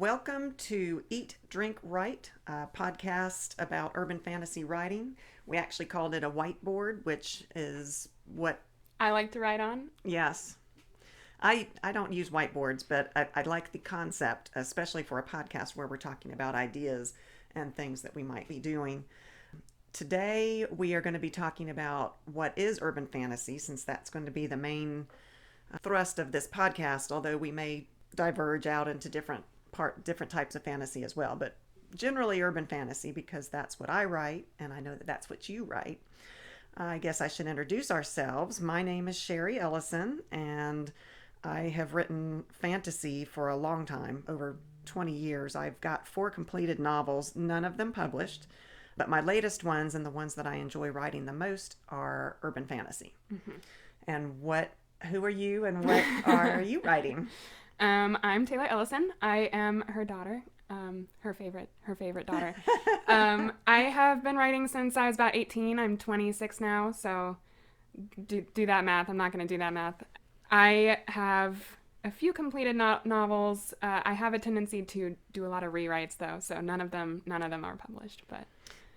Welcome to Eat, Drink, Write, a podcast about urban fantasy writing. We actually called it a whiteboard, which is what, I like to write on. yes. I don't use whiteboards, but I like the concept, especially for a podcast where we're talking about ideas and things that we might be doing. Today, we are going to be talking about what is urban fantasy, since that's going to be the main thrust of this podcast, although we may diverge out into different types of fantasy as well, but generally urban fantasy because that's what I write, and I know that that's what you write. I guess I should introduce ourselves. My name is Sherry Ellison, and I have written fantasy for a long time, over 20 years. I've got 4 completed novels, none of them published, but my latest ones and the ones that I enjoy writing the most are urban fantasy. Mm-hmm. And who are you and what are you writing? I'm Taylor Ellison. I am her daughter, her favorite daughter. I have been writing since I was about 18. I'm 26 now, so do that math. I'm not going to do that math. I have a few completed novels. I have a tendency to do a lot of rewrites, though, so none of them are published. But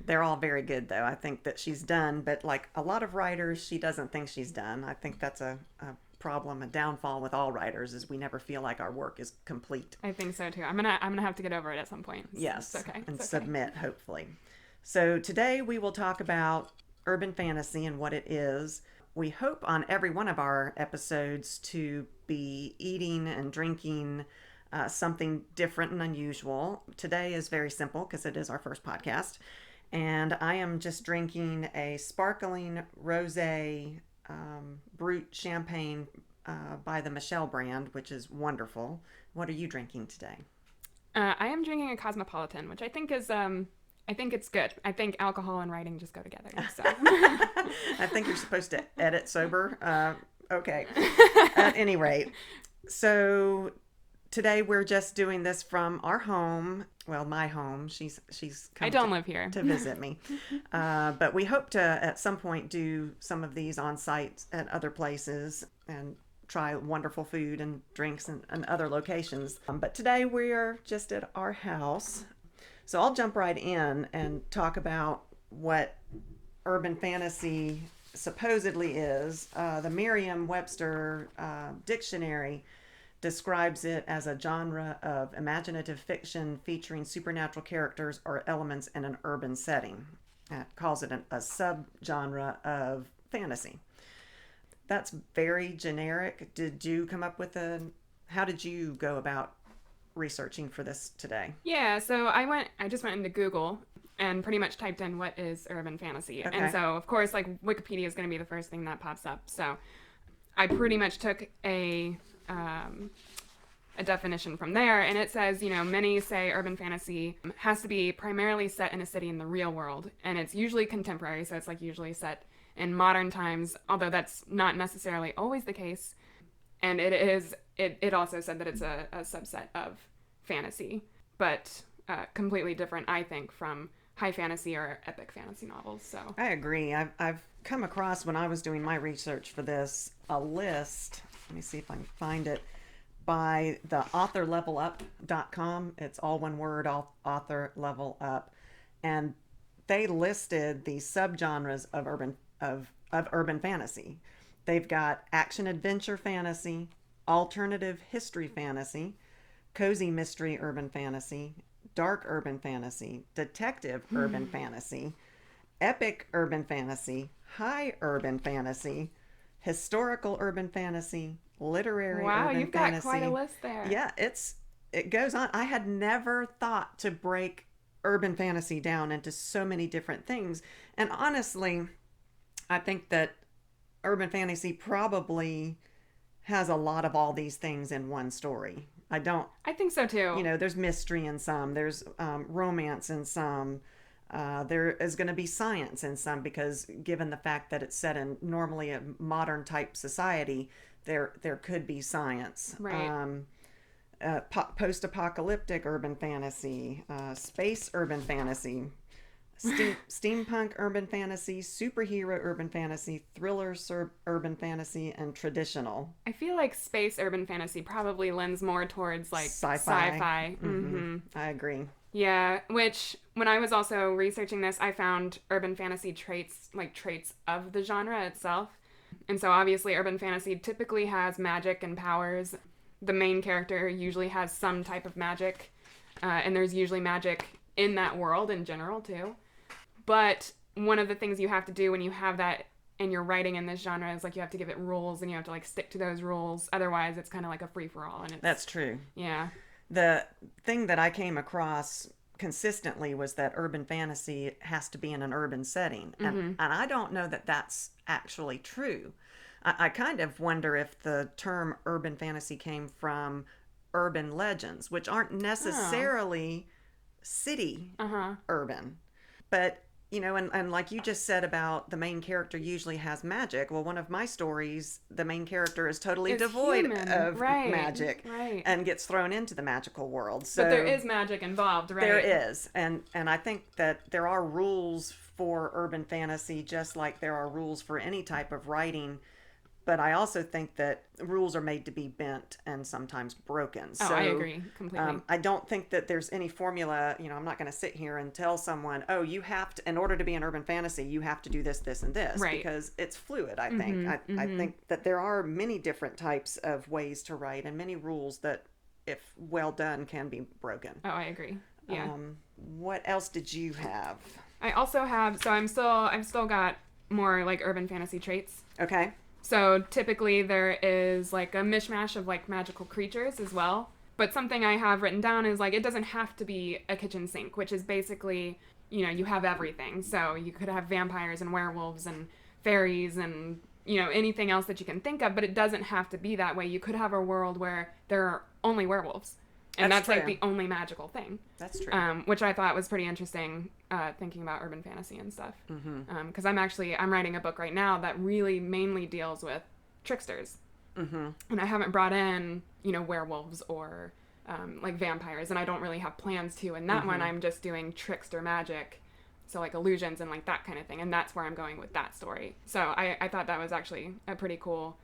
they're all very good, though. I think that she's done, but like a lot of writers, she doesn't think she's done. I think that's a problem, a downfall with all writers, is we never feel like our work is complete. I think so too. I'm gonna have to get over it at some point. Yes, it's okay. And it's okay. Submit, hopefully. So today we will talk about urban fantasy and what it is. We hope on every one of our episodes to be eating and drinking something different and unusual. Today is very simple because it is our first podcast, and I am just drinking a sparkling rosé Brut champagne by the Michelle brand, which is wonderful. What are you drinking today? I am drinking a Cosmopolitan, which I think is I think it's good. I think alcohol and writing just go together. So. I think you're supposed to edit sober. Okay. At any rate, so today we're just doing this from our home. Well, my home. She's come I don't live here to visit me, but we hope to at some point do some of these on site at other places and try wonderful food and drinks and other locations. But today we're just at our house, so I'll jump right in and talk about what urban fantasy supposedly is. The Merriam-Webster dictionary describes it as a genre of imaginative fiction featuring supernatural characters or elements in an urban setting. It calls it a subgenre of fantasy. That's very generic. Did you come up with how did you go about researching for this today? Yeah, so I just went into Google and pretty much typed in what is urban fantasy. Okay. And so, of course, like Wikipedia is going to be the first thing that pops up. So I pretty much took a definition from there, and it says, many say urban fantasy has to be primarily set in a city in the real world, and it's usually contemporary, so it's like usually set in modern times, although that's not necessarily always the case. And it also said that it's a subset of fantasy, but completely different, I think, from high fantasy or epic fantasy novels. So I agree. I've come across, when I was doing my research for this, a list. Let me see if I can find it, by the authorlevelup.com. It's all one word, author level up. And they listed the subgenres of urban fantasy. They've got action adventure fantasy, alternative history fantasy, cozy mystery urban fantasy, dark urban fantasy, detective urban fantasy, epic urban fantasy, high urban fantasy, historical urban fantasy, literary urban fantasy. Wow, you've got quite a list there. Yeah, it goes on. I had never thought to break urban fantasy down into so many different things. And honestly, I think that urban fantasy probably has a lot of all these things in one story. I think so too. There's mystery in some, there's romance in some, there is going to be science in some, because given the fact that it's set in normally a modern type society, there could be science. Right. Post-apocalyptic urban fantasy, space urban fantasy, Steampunk urban fantasy, superhero urban fantasy, thriller urban fantasy, and traditional I feel like space urban fantasy probably lends more towards like sci-fi. sci-fi. Mm-hmm. I agree. Yeah, which when I was also researching this, I found urban fantasy traits, like traits of the genre itself. And so obviously urban fantasy typically has magic and powers. The main character usually has some type of magic, and there's usually magic in that world in general too. But one of the things you have to do when you have that and you're writing in this genre is like you have to give it rules and you have to like stick to those rules. Otherwise, it's kind of like a free for all. And That's true. Yeah. The thing that I came across consistently was that urban fantasy has to be in an urban setting. And I don't know that that's actually true. I kind of wonder if the term urban fantasy came from urban legends, which aren't necessarily city urban. But, you know, and like you just said about the main character usually has magic. Well, one of my stories, the main character is totally devoid of magic and gets thrown into the magical world. So but there is magic involved, right? There is. And I think that there are rules for urban fantasy just like there are rules for any type of writing. But I also think that rules are made to be bent and sometimes broken. Oh, I agree completely. I don't think that there's any formula. You know, I'm not going to sit here and tell someone, oh, you have to, in order to be an urban fantasy, you have to do this, this, and this. Right. Because it's fluid, I think. I think that there are many different types of ways to write and many rules that, if well done, can be broken. Oh, I agree. Yeah. What else did you have? I also have, so I've still got more like urban fantasy traits. Okay. So typically there is like a mishmash of like magical creatures as well. But something I have written down is like it doesn't have to be a kitchen sink, which is basically, you know, you have everything. So you could have vampires and werewolves and fairies and, you know, anything else that you can think of, but it doesn't have to be that way. You could have a world where there are only werewolves. And that's like the only magical thing. That's true. Which I thought was pretty interesting, thinking about urban fantasy and stuff. Because I'm writing a book right now that really mainly deals with tricksters. And I haven't brought in, you know, werewolves or like vampires, and I don't really have plans to. In that one, I'm just doing trickster magic, so like illusions and like that kind of thing. And that's where I'm going with that story. So I thought that was actually a pretty cool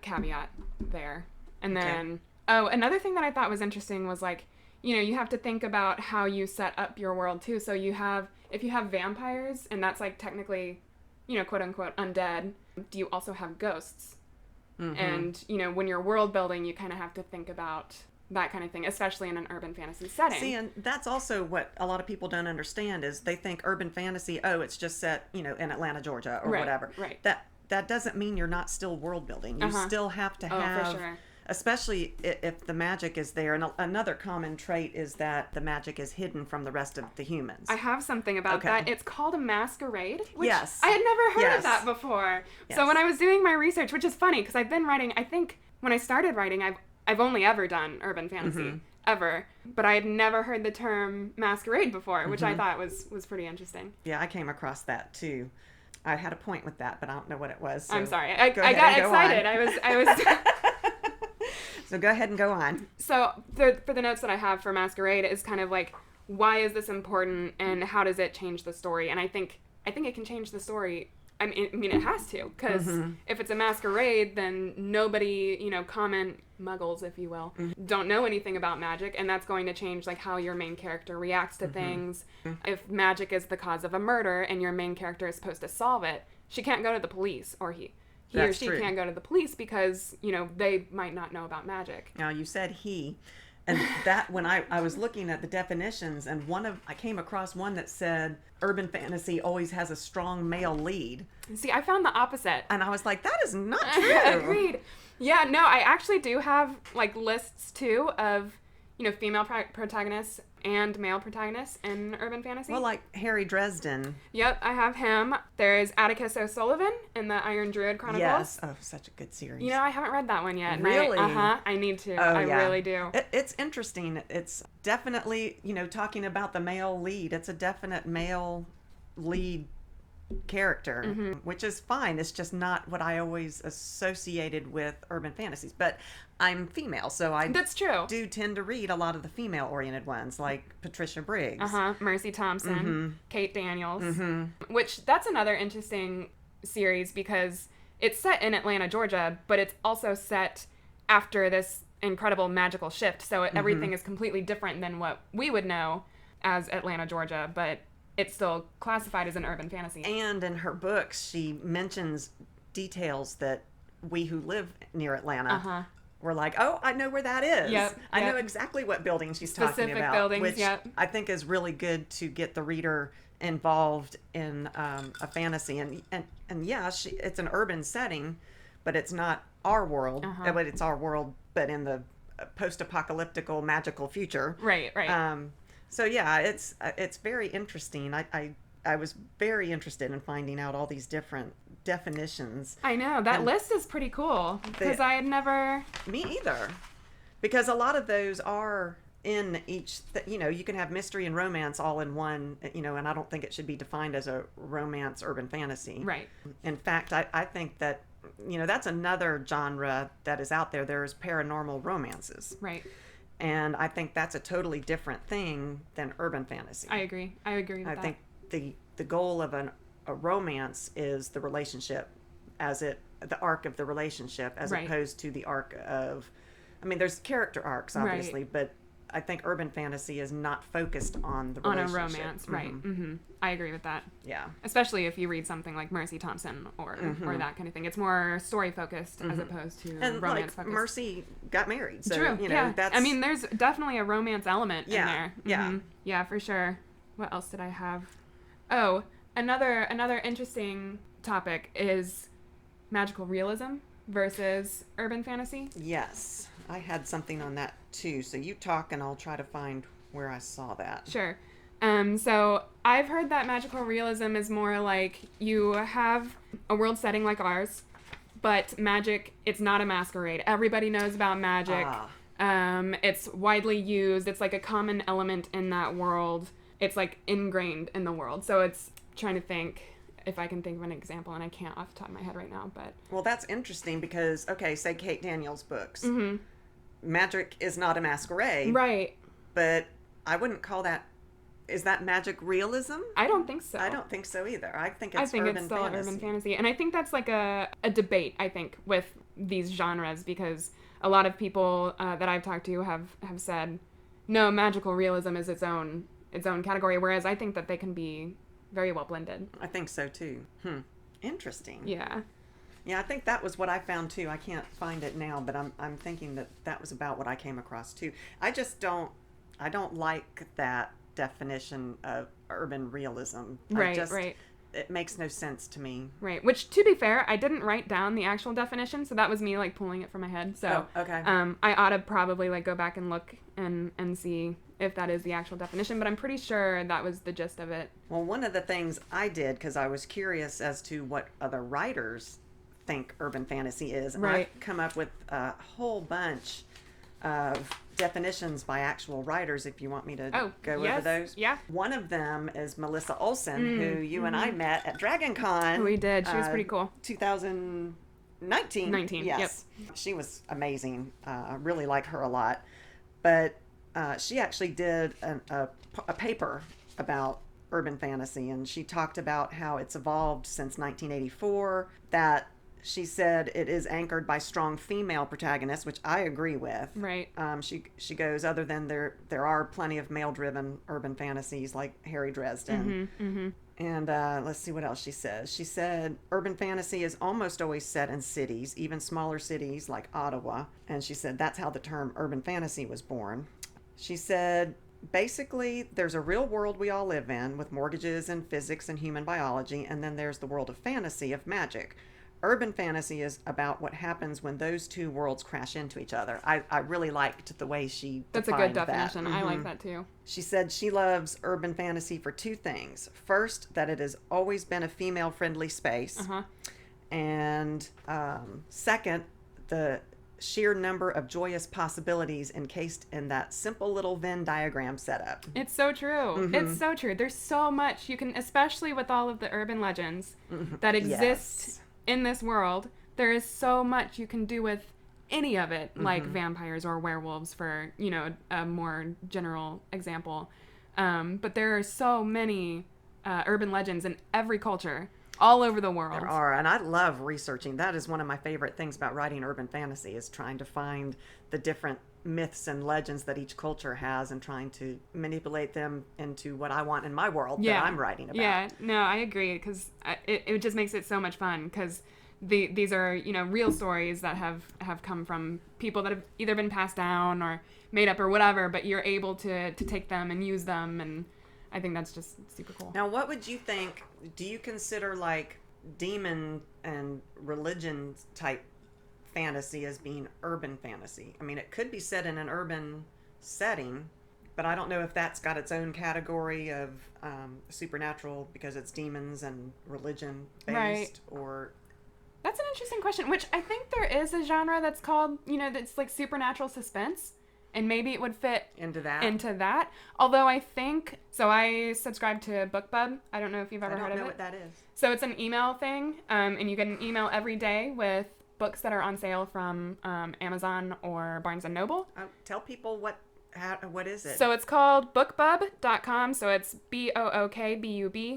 caveat there. And then... Oh, another thing that I thought was interesting was like, you know, you have to think about how you set up your world too. So if you have vampires, and that's like technically, you know, quote unquote undead, do you also have ghosts? And, you know, when you're world building, you kind of have to think about that kind of thing, especially in an urban fantasy setting. See, and that's also what a lot of people don't understand is they think urban fantasy, oh, it's just set, you know, in Atlanta, Georgia or whatever. Right. That doesn't mean you're not still world building. You still have to have... Oh, for sure. Especially if the magic is there. And another common trait is that the magic is hidden from the rest of the humans. I have something about that. It's called a masquerade, which yes. I had never heard of that before. Yes. So when I was doing my research, which is funny because I've been writing, I think when I started writing, I've only ever done urban fantasy, ever. But I had never heard the term masquerade before, which I thought was pretty interesting. Yeah, I came across that too. I had a point with that, but I don't know what it was. So I'm sorry. I got excited. I was So go ahead and go on. So for the notes that I have for Masquerade is kind of like, why is this important and how does it change the story? And I think it can change the story. I mean, it has to, because if it's a masquerade, then nobody, you know, common muggles, if you will, don't know anything about magic, and that's going to change like how your main character reacts to things. If magic is the cause of a murder and your main character is supposed to solve it, she can't go to the police, or he or she can't go to the police because, you know, they might not know about magic. Now, you said he, and that when I was looking at the definitions, and I came across one that said urban fantasy always has a strong male lead. See, I found the opposite. And I was like, that is not true. Agreed. Yeah, no, I actually do have like lists too of, you know, female protagonists and male protagonists in urban fantasy. Well, like Harry Dresden. Yep, I have him. There's Atticus O'Sullivan in the Iron Druid Chronicles. Yes. Oh, such a good series. You know, I haven't read that one yet. Really? I need to. Oh, I really do. It's interesting. It's definitely, you know, talking about the male lead. It's a definite male lead character, which is fine. It's just not what I always associated with urban fantasies. But I'm female, so I That's true. do tend to read a lot of the female-oriented ones, like Patricia Briggs. Mercy Thompson, Kate Daniels, which that's another interesting series because it's set in Atlanta, Georgia, but it's also set after this incredible magical shift. So everything is completely different than what we would know as Atlanta, Georgia, but it's still classified as an urban fantasy. And in her books, she mentions details that we who live near Atlanta were like, oh, I know where that is. I know exactly what building she's talking about. Buildings, which I think is really good to get the reader involved in a fantasy. And yeah, it's an urban setting, but it's not our world. But it's our world, but in the post-apocalyptical magical future. Right. So yeah, it's very interesting. I was very interested in finding out all these different definitions. I know that list is pretty cool because I had never. Me either, because a lot of those are in each. You can have mystery and romance all in one. And I don't think it should be defined as a romance urban fantasy. Right. In fact, I think that that's another genre that is out there. There's paranormal romances. Right. And I think that's a totally different thing than urban fantasy. I agree with that. I think the goal of a romance is the relationship, the arc of the relationship, as opposed to the arc of, there's character arcs, obviously, but I think urban fantasy is not focused on the relationship. On a romance, right. I agree with that. Yeah. Especially if you read something like Mercy Thompson or that kind of thing. It's more story focused as opposed to romance focused. Mercy got married. So, True. That's... there's definitely a romance element in there. Yeah. Yeah, for sure. What else did I have? Oh, another interesting topic is magical realism versus urban fantasy. Yes. I had something on that too. So you talk and I'll try to find where I saw that. Sure. So I've heard that magical realism is more like you have a world setting like ours, but magic, it's not a masquerade. Everybody knows about magic. It's widely used. It's like a common element in that world. It's like ingrained in the world. So it's trying to think if I can think of an example, and I can't off the top of my head right now, but... Well, that's interesting because, say Kate Daniels' books. Magic is not a masquerade. Right. But I wouldn't call that... Is that magic realism? I don't think so. I don't think so either. I think it's urban it's still fantasy. Urban fantasy. And I think that's like a debate, I think, with these genres, because a lot of people that I've talked to have said, no, magical realism is its own category, whereas I think that they can be very well blended. I think so too. Interesting. Yeah. Yeah, I think that was what I found too. I can't find it now, but I'm thinking that was about what I came across too. I don't like that definition of urban realism. Right. It makes no sense to me. Right. Which, to be fair, I didn't write down the actual definition, so that was me like pulling it from my head. So okay. I ought to probably like go back and look and see if that is the actual definition, but I'm pretty sure that was the gist of it. Well, one of the things I did, because I was curious as to what other writers think urban fantasy is, and I've come up with a whole bunch of definitions by actual writers, if you want me to go over those. Yeah. One of them is Melissa Olson, who you and I met at Dragon Con. We did. She was pretty cool. 2019. 19, yes. Yep. She was amazing. I really like her a lot. But she actually did a paper about urban fantasy, and she talked about how it's evolved since 1984, that she said it is anchored by strong female protagonists, which I agree with. Right. She goes, other than there are plenty of male-driven urban fantasies like Harry Dresden. And let's see what else she says. She said urban fantasy is almost always set in cities, even smaller cities like Ottawa. And she said that's how the term urban fantasy was born. She said, basically, there's a real world we all live in with mortgages and physics and human biology, and then there's the world of fantasy, of magic. Urban fantasy is about what happens when those two worlds crash into each other. I really liked the way she That's a good definition. I like that too. She said she loves urban fantasy for two things. First, that it has always been a female-friendly space. And second, sheer number of joyous possibilities encased in that simple little Venn diagram setup. It's so true. It's so true. There's so much you can, especially with all of the urban legends that exist in this world, there is so much you can do with any of it, like vampires or werewolves, for, you know, a more general example. But there are so many urban legends in every culture, all over the world. There are, and I love researching. That is one of my favorite things about writing urban fantasy, is trying to find the different myths and legends that each culture has and trying to manipulate them into what I want in my world that I'm writing about. Yeah, no, I agree, because it just makes it so much fun, because these are, you know, real stories that have come from people that have either been passed down or made up or whatever, but you're able to take them and use them, and I think that's just super cool. Now, what would you think? Do you consider like demon and religion type fantasy as being urban fantasy? I mean, it could be set in an urban setting, but I don't know if that's got its own category of supernatural because it's demons and religion based, or... That's an interesting question, which I think there is a genre that's called, you know, that's like supernatural suspense. And maybe it would fit into that. Although I think, so I subscribe to BookBub. I don't know if you've ever heard of it. I don't know what that is. So it's an email thing, and you get an email every day with books that are on sale from Amazon or Barnes & Noble. Tell people what is it? So it's called bookbub.com. So it's BOOKBUB.com.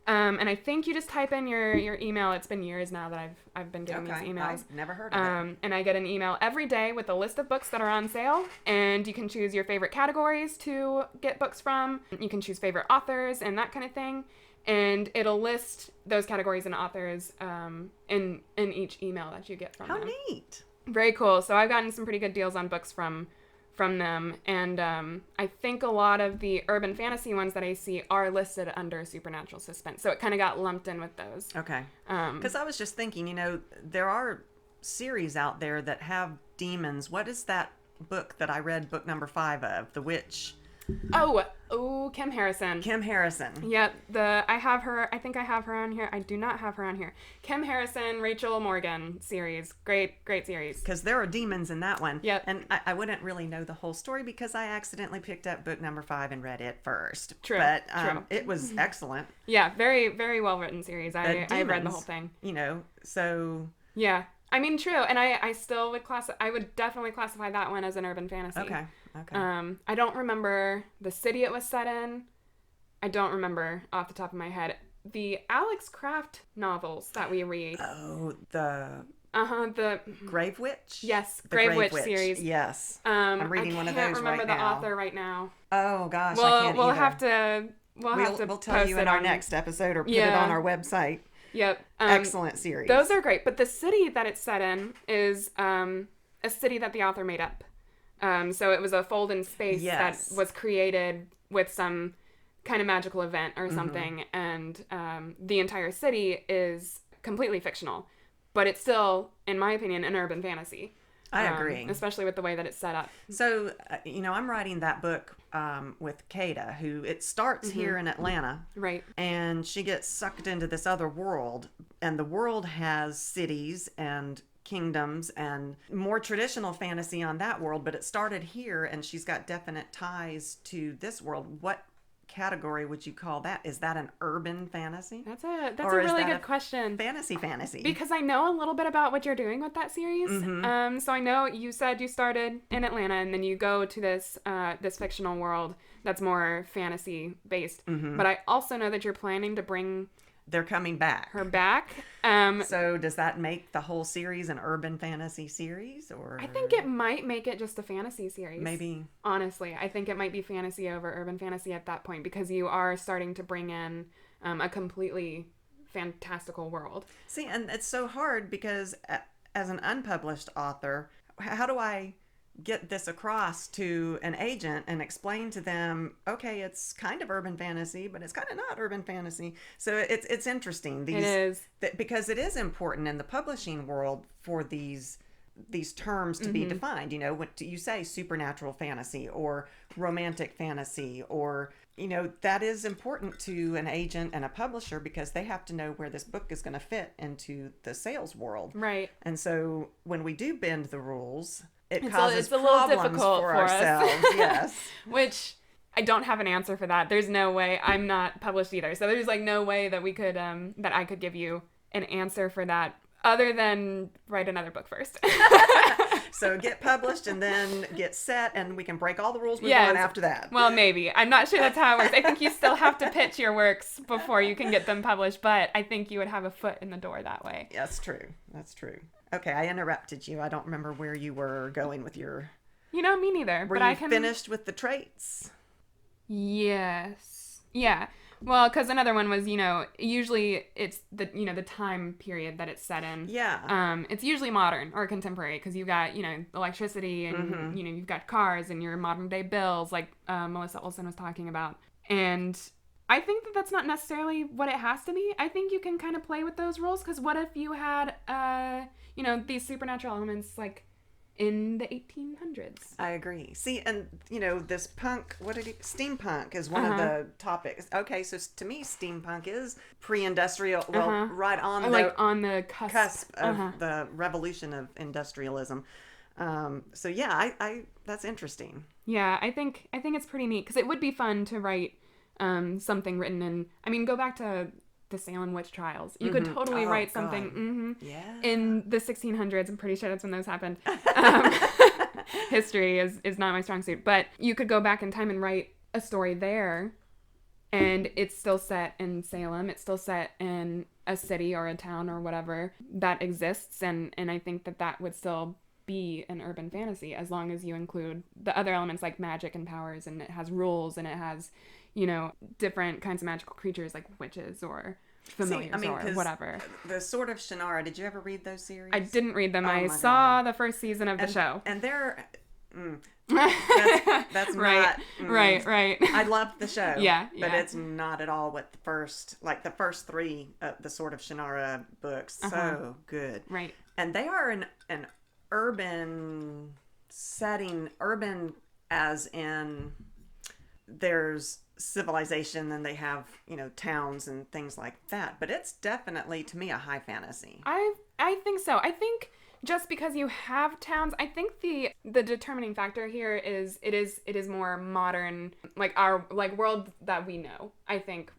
And I think you just type in your email. It's been years now that I've been getting these emails. I've never heard of it. And I get an email every day with a list of books that are on sale, and you can choose your favorite categories to get books from. You can choose favorite authors and that kind of thing, and it'll list those categories and authors in each email that you get from them. How neat! Very cool. So I've gotten some pretty good deals on books from them, and I think a lot of the urban fantasy ones that I see are listed under supernatural suspense, so it kind of got lumped in with those. Okay. Because I was just thinking, you know, there are series out there that have demons. What is that book that I read, book number 5 of, The Witch? Oh, Kim Harrison. Kim Harrison. Yep, I have her. I think I have her on here. I do not have her on here. Kim Harrison, Rachel Morgan series. Great series. Because there are demons in that one. Yep. And I wouldn't really know the whole story because I accidentally picked up book number 5 and read it first. True. But True. It was excellent. Yeah, very, very well written series. I read the whole thing. You know, so... Yeah. I mean, true. And I still would I would definitely classify that one as an urban fantasy. Okay. I don't remember the city it was set in. I don't remember off the top of my head. The Alex Craft novels that we read. Oh, the Grave Witch? Yes, Grave Witch series. Yes. I'm reading one of those right now. I can't remember the author right now. Oh gosh, well, I can't we'll either. have to We'll tell you in our next episode or put it on our website. Yep. Excellent series. Those are great, but the city that it's set in is a city that the author made up. So it was a fold in space that was created with some kind of magical event or something, and the entire city is completely fictional, but it's still, in my opinion, an urban fantasy. I agree. Especially with the way that it's set up. So, you know, I'm writing that book with Kada, who it starts here in Atlanta. Right. And she gets sucked into this other world, and the world has cities and kingdoms and more traditional fantasy on that world, but it started here, and she's got definite ties to this world. What category would you call that? Is that an urban fantasy? That's a really good question. Fantasy. Because I know a little bit about what you're doing with that series. So I know you said you started in Atlanta and then you go to this fictional world that's more fantasy based. But I also know that you're planning to bring They're coming back. her back. So does that make the whole series an urban fantasy series, or? I think it might make it just a fantasy series. Maybe. Honestly, I think it might be fantasy over urban fantasy at that point, because you are starting to bring in a completely fantastical world. See, and it's so hard because as an unpublished author, how do I get this across to an agent and explain to them, okay, it's kind of urban fantasy, but it's kind of not urban fantasy. So it's interesting. It is. Because it is important in the publishing world for these terms to be defined. You know, what do you say? Supernatural fantasy or romantic fantasy or that is important to an agent and a publisher because they have to know where this book is going to fit into the sales world. Right. And so when we do bend the rules, it It's causes a little problems difficult for for us. ourselves. Yes. Which I don't have an answer for that. There's no way. I'm not published either. So there's like no way that we could that I could give you an answer for that other than write another book first. So get published and then get set, and we can break all the rules we Yes. want after that. Well, maybe. I'm not sure that's how it works. I think you still have to pitch your works before you can get them published, but I think you would have a foot in the door that way. That's true. That's true. Okay, I interrupted you. I don't remember where you were going with your... Me neither. Were but you I can finished with the traits? Yes. Yeah. Well, because another one was, usually it's the time period that it's set in. Yeah. It's usually modern or contemporary because you've got, electricity and, you've got cars and your modern day bills like Melissa Olson was talking about. And I think that that's not necessarily what it has to be. I think you can kind of play with those rules because what if you had, these supernatural elements like in the 1800s. I agree. See, and this steampunk is one of the topics. Okay, so to me, steampunk is pre-industrial. Well, right on on the cusp of the revolution of industrialism. So yeah, I that's interesting. Yeah, I think it's pretty neat because it would be fun to write something written in. I mean, go back to the Salem witch trials. You could totally write something in the 1600s. I'm pretty sure that's when those happened. History is not my strong suit, but you could go back in time and write a story there, and it's still set in Salem. It's still set in a city or a town or whatever that exists, and I think that would still be an urban fantasy as long as you include the other elements like magic and powers, and it has rules, and it has different kinds of magical creatures like witches or familiars or whatever. The Sword of Shannara, did you ever read those series? I didn't read them. Oh I saw the first season of the show. And they're... that's right, not... Right. I loved the show. Yeah. But it's not at all what the first 3 the Sword of Shannara books. So good. Right. And they are an urban setting, urban as in there's civilization and they have towns and things like that, but it's definitely to me a high fantasy. I think so. I think just because you have towns, I think the determining factor here is it is more modern, like our world that we know. I think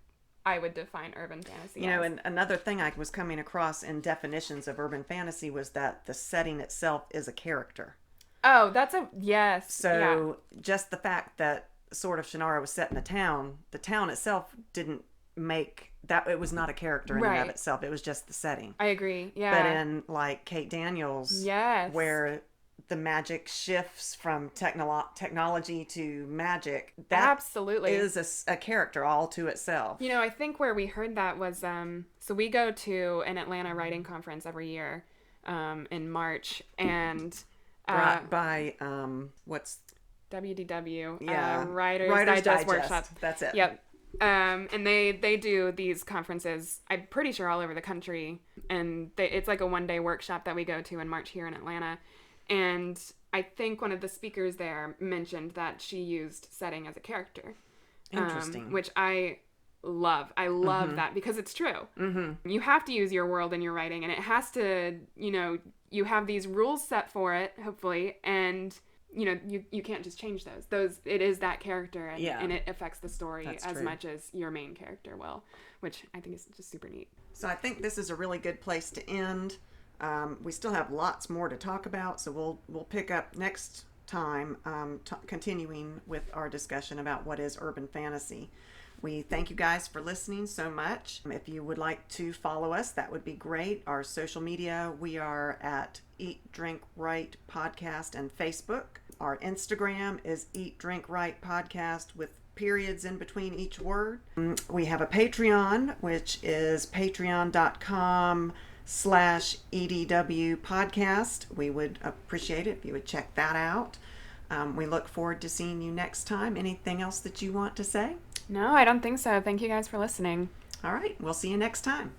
I would define urban fantasy as. And another thing I was coming across in definitions of urban fantasy was that the setting itself is a character. Oh, that's yes. So just the fact that Sword of Shannara was set in a town, the town itself didn't make that, it was not a character in and of itself, it was just the setting. I agree. Yeah. But in like Kate Daniels, where the magic shifts from technology to magic, that absolutely is a character all to itself. I think where we heard that was so we go to an Atlanta writing conference every year in March, and brought by what's WDW, Writers Digest Workshop. That's it. Yep. And they do these conferences, I'm pretty sure all over the country, and it's like a one-day workshop that we go to in March here in Atlanta. And I think one of the speakers there mentioned that she used setting as a character. Interesting. Which I love. I love that because it's true. Mm-hmm. You have to use your world in your writing, and it has to, you have these rules set for it, hopefully, and you can't just change those. It is that character, and it affects the story as much as your main character will, which I think is just super neat. So I think this is a really good place to end. We still have lots more to talk about, so we'll pick up next time, continuing with our discussion about what is urban fantasy. We thank you guys for listening so much. If you would like to follow us, that would be great. Our social media, we are at Eat, Drink, Write Podcast and Facebook. Our Instagram is Eat, Drink, Write Podcast with periods in between each word. We have a Patreon, which is patreon.com/EDW podcast. We would appreciate it if you would check that out. We look forward to seeing you next time. Anything else that you want to say? No, I don't think so. Thank you guys for listening. All right. We'll see you next time.